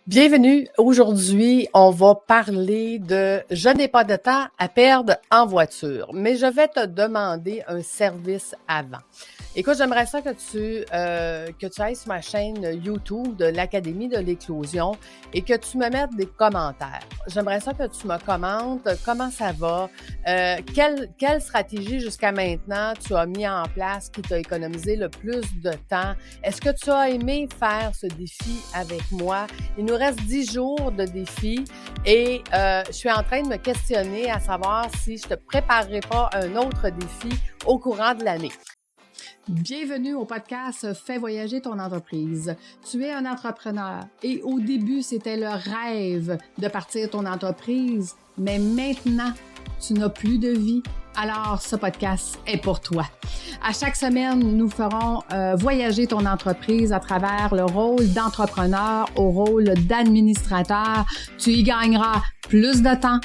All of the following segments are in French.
Bienvenue. Aujourd'hui, on va parler de « Je n'ai pas de temps à perdre en voiture », mais je vais te demander un service avant. Écoute, j'aimerais ça que tu ailles sur ma chaîne YouTube de l'Académie de l'éclosion et que tu me mettes des commentaires. J'aimerais ça que tu me commentes comment ça va, quelle stratégie jusqu'à maintenant tu as mis en place qui t'a économisé le plus de temps. Est-ce que tu as aimé faire ce défi avec moi? Il nous reste 10 jours de défi et je suis en train de me questionner à savoir si je te préparerai pas un autre défi au courant de l'année. Bienvenue au podcast Fais voyager ton entreprise. Tu es un entrepreneur et au début, c'était le rêve de partir ton entreprise, mais maintenant, tu n'as plus de vie. Alors, ce podcast est pour toi. À chaque semaine, nous ferons voyager ton entreprise à travers le rôle d'entrepreneur au rôle d'administrateur. Tu y gagneras plus de temps,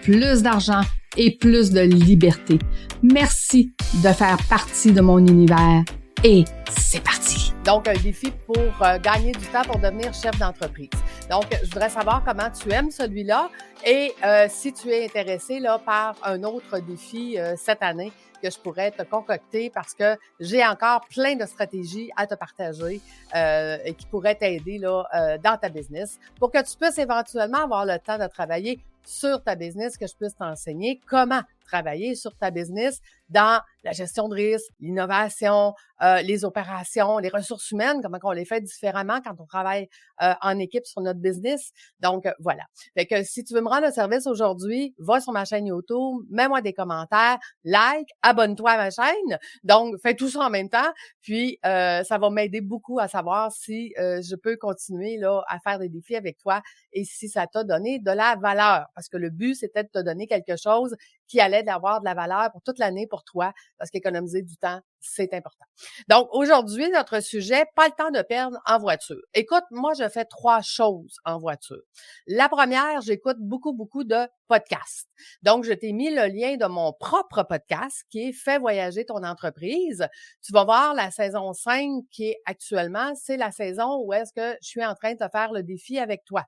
plus d'argent et plus de liberté. Merci de faire partie de mon univers et c'est parti! Donc, un défi pour gagner du temps pour devenir chef d'entreprise. Donc, je voudrais savoir comment tu aimes celui-là et si tu es intéressé là, par un autre défi cette année que je pourrais te concocter parce que j'ai encore plein de stratégies à te partager et qui pourraient t'aider là, dans ta business pour que tu puisses éventuellement avoir le temps de travailler sur ta business, que je puisse t'enseigner comment travailler sur ta business dans la gestion de risque, l'innovation, les opérations, les ressources humaines, comment on les fait différemment quand on travaille en équipe sur notre business. Donc, voilà. Fait que si tu veux me rendre un service aujourd'hui, va sur ma chaîne YouTube, mets-moi des commentaires, like, abonne-toi à ma chaîne. Donc, fais tout ça en même temps. Puis, ça va m'aider beaucoup à savoir si je peux continuer là à faire des défis avec toi et si ça t'a donné de la valeur. Parce que le but, c'était de te donner quelque chose qui allait avoir de la valeur pour toute l'année pour toi, parce qu'économiser du temps, c'est important. Donc, aujourd'hui, notre sujet, pas le temps de perdre en voiture. Écoute, moi, je fais 3 choses en voiture. La première, j'écoute beaucoup de podcasts. Donc, je t'ai mis le lien de mon propre podcast qui est Fais voyager ton entreprise. Tu vas voir la saison 5 qui est actuellement, c'est la saison où est-ce que je suis en train de te faire le défi avec toi.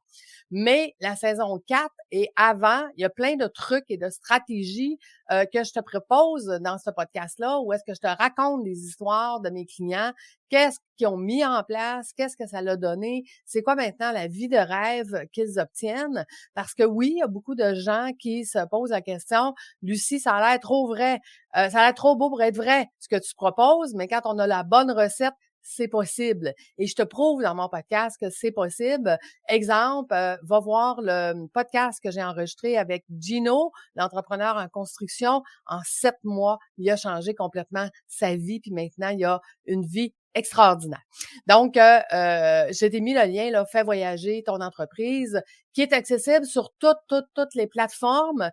Mais la saison 4 et avant, il y a plein de trucs et de stratégies que je te propose dans ce podcast-là, où est-ce que je te raconte des histoires de mes clients, qu'est-ce qu'ils ont mis en place, qu'est-ce que ça l'a donné, c'est quoi maintenant la vie de rêve qu'ils obtiennent. Parce que oui, il y a beaucoup de gens qui se posent la question, Lucie, ça a l'air trop vrai, ça a l'air trop beau pour être vrai, ce que tu proposes, mais quand on a la bonne recette, c'est possible. Et je te prouve dans mon podcast que c'est possible. Exemple, va voir le podcast que j'ai enregistré avec Gino, l'entrepreneur en construction. En 7 mois, il a changé complètement sa vie, puis maintenant, il a une vie extraordinaire. Donc, je t'ai mis le lien, là, Fais voyager ton entreprise, qui est accessible sur toutes les plateformes.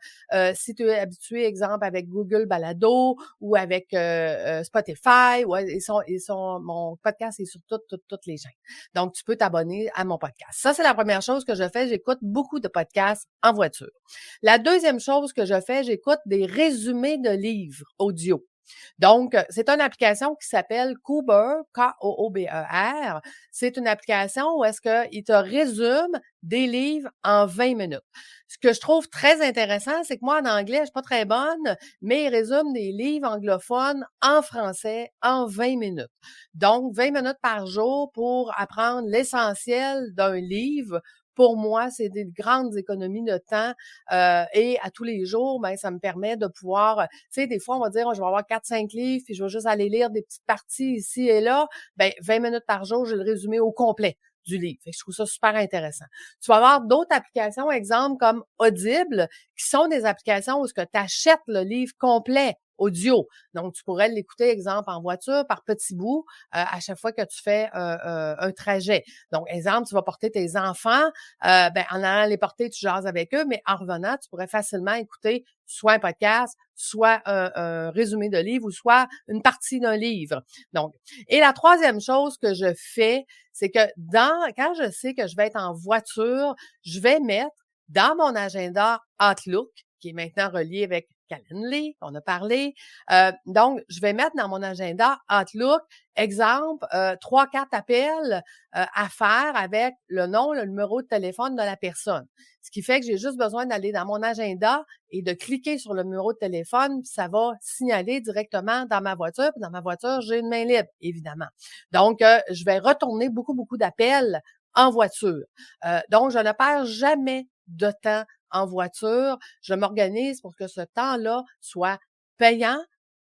Si tu es habitué, exemple, avec Google Balado ou avec Spotify, ouais, mon podcast est sur toutes les chaînes. Donc, tu peux t'abonner à mon podcast. Ça, c'est la première chose que je fais. J'écoute beaucoup de podcasts en voiture. La deuxième chose que je fais, j'écoute des résumés de livres audio. Donc, c'est une application qui s'appelle Koober, K-O-O-B-E-R. C'est une application où est-ce qu'il te résume des livres en 20 minutes. Ce que je trouve très intéressant, c'est que moi, en anglais, je suis pas très bonne, mais il résume des livres anglophones en français en 20 minutes. Donc, 20 minutes par jour pour apprendre l'essentiel d'un livre. Pour moi, c'est des grandes économies de temps et à tous les jours, ben ça me permet de pouvoir, tu sais, des fois, on va dire, je vais avoir 4-5 livres, puis je vais juste aller lire des petites parties ici et là. Ben 20 minutes par jour, j'ai le résumé au complet du livre. Fait que je trouve ça super intéressant. Tu vas avoir d'autres applications, exemple comme Audible, qui sont des applications où tu achètes le livre complet audio. Donc, tu pourrais l'écouter, exemple, en voiture, par petits bouts, à chaque fois que tu fais un trajet. Donc, exemple, tu vas porter tes enfants, en allant les porter, tu jases avec eux, mais en revenant, tu pourrais facilement écouter soit un podcast, soit un résumé de livre, ou soit une partie d'un livre. Donc, et la troisième chose que je fais, c'est que quand je sais que je vais être en voiture, je vais mettre dans mon agenda Outlook, qui est maintenant relié avec Calendly, on a parlé. Donc, je vais mettre dans mon agenda Outlook, exemple, 3-4 appels à faire avec le nom, le numéro de téléphone de la personne. Ce qui fait que j'ai juste besoin d'aller dans mon agenda et de cliquer sur le numéro de téléphone, puis ça va signaler directement dans ma voiture. Puis dans ma voiture, j'ai une main libre, évidemment. Donc, je vais retourner beaucoup d'appels en voiture. Donc, je ne perds jamais de temps en voiture. Je m'organise pour que ce temps-là soit payant,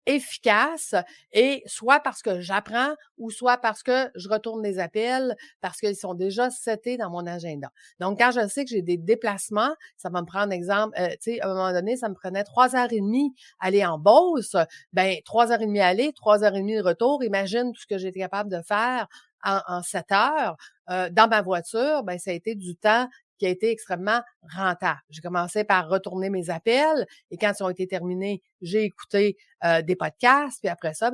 efficace, et soit parce que j'apprends ou soit parce que je retourne les appels, parce qu'ils sont déjà setés dans mon agenda. Donc, quand je sais que j'ai des déplacements, ça va me prendre exemple, tu sais, à un moment donné, ça me prenait 3h30 aller en Beauce. Ben, 3h30 aller, 3h30 de retour. Imagine tout ce que j'étais capable de faire en 7 heures. Dans ma voiture, ben, ça a été du temps qui a été extrêmement rentable. J'ai commencé par retourner mes appels et quand ils ont été terminés, j'ai écouté des podcasts, puis après ça,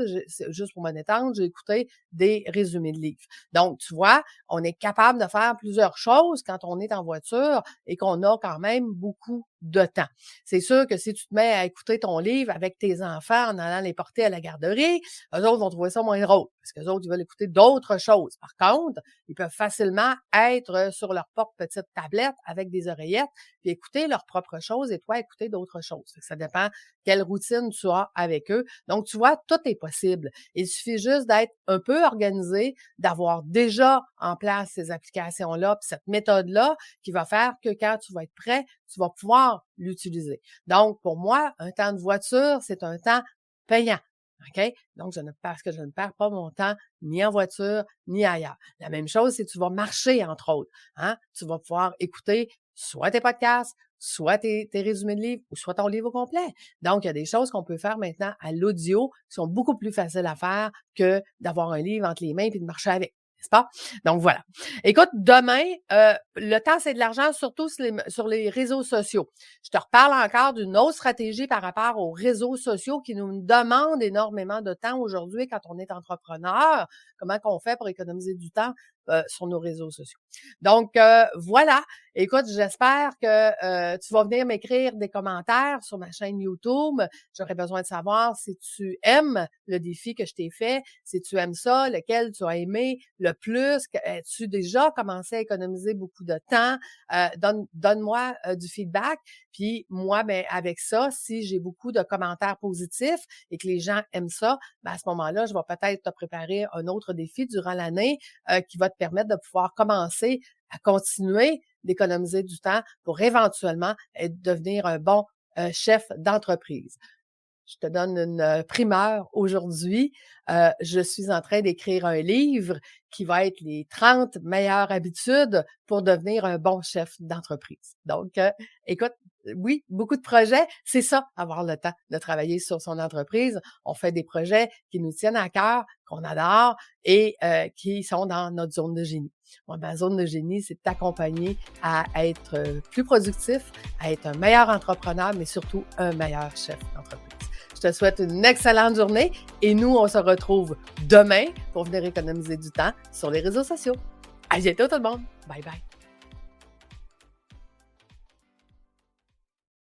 juste pour me détendre, j'ai écouté des résumés de livres. Donc, tu vois, on est capable de faire plusieurs choses quand on est en voiture et qu'on a quand même beaucoup de temps. C'est sûr que si tu te mets à écouter ton livre avec tes enfants en allant les porter à la garderie, eux autres vont trouver ça moins drôle parce qu'eux autres, ils veulent écouter d'autres choses. Par contre, ils peuvent facilement être sur leur propre petite tablette avec des oreillettes puis écouter leurs propres choses et toi, écouter d'autres choses. Ça dépend quelle routine tu as avec eux. Donc, tu vois, tout est possible. Il suffit juste d'être un peu organisé, d'avoir déjà en place ces applications-là, puis cette méthode-là qui va faire que quand tu vas être prêt, tu vas pouvoir l'utiliser. Donc, pour moi, un temps de voiture, c'est un temps payant. OK? Donc, parce que je ne perds pas mon temps ni en voiture, ni ailleurs. La même chose, c'est que tu vas marcher, entre autres. Hein? Tu vas pouvoir écouter soit tes podcasts, soit tes résumés de livres, ou soit ton livre au complet. Donc, il y a des choses qu'on peut faire maintenant à l'audio qui sont beaucoup plus faciles à faire que d'avoir un livre entre les mains et de marcher avec. N'est-ce pas? Donc, voilà. Écoute, demain, le temps, c'est de l'argent, surtout sur les réseaux sociaux. Je te reparle encore d'une autre stratégie par rapport aux réseaux sociaux qui nous demandent énormément de temps aujourd'hui quand on est entrepreneur. Comment qu'on fait pour économiser du temps sur nos réseaux sociaux. Donc, voilà. Écoute, j'espère que tu vas venir m'écrire des commentaires sur ma chaîne YouTube. J'aurais besoin de savoir si tu aimes le défi que je t'ai fait, si tu aimes ça, lequel tu as aimé le plus, as-tu déjà commencé à économiser beaucoup de temps? Donne-moi du feedback. Puis moi, ben avec ça, si j'ai beaucoup de commentaires positifs et que les gens aiment ça, ben à ce moment-là, je vais peut-être te préparer un autre défi durant l'année qui va te permettre de pouvoir commencer à continuer d'économiser du temps pour éventuellement devenir un bon chef d'entreprise. Je te donne une primeur aujourd'hui. Je suis en train d'écrire un livre qui va être les 30 meilleures habitudes pour devenir un bon chef d'entreprise. Donc, écoute, oui, beaucoup de projets. C'est ça, avoir le temps de travailler sur son entreprise. On fait des projets qui nous tiennent à cœur, qu'on adore et qui sont dans notre zone de génie. Moi, ma zone de génie, c'est de t'accompagner à être plus productif, à être un meilleur entrepreneur, mais surtout un meilleur chef d'entreprise. Je te souhaite une excellente journée et nous, on se retrouve demain pour venir économiser du temps sur les réseaux sociaux. À bientôt tout le monde. Bye bye.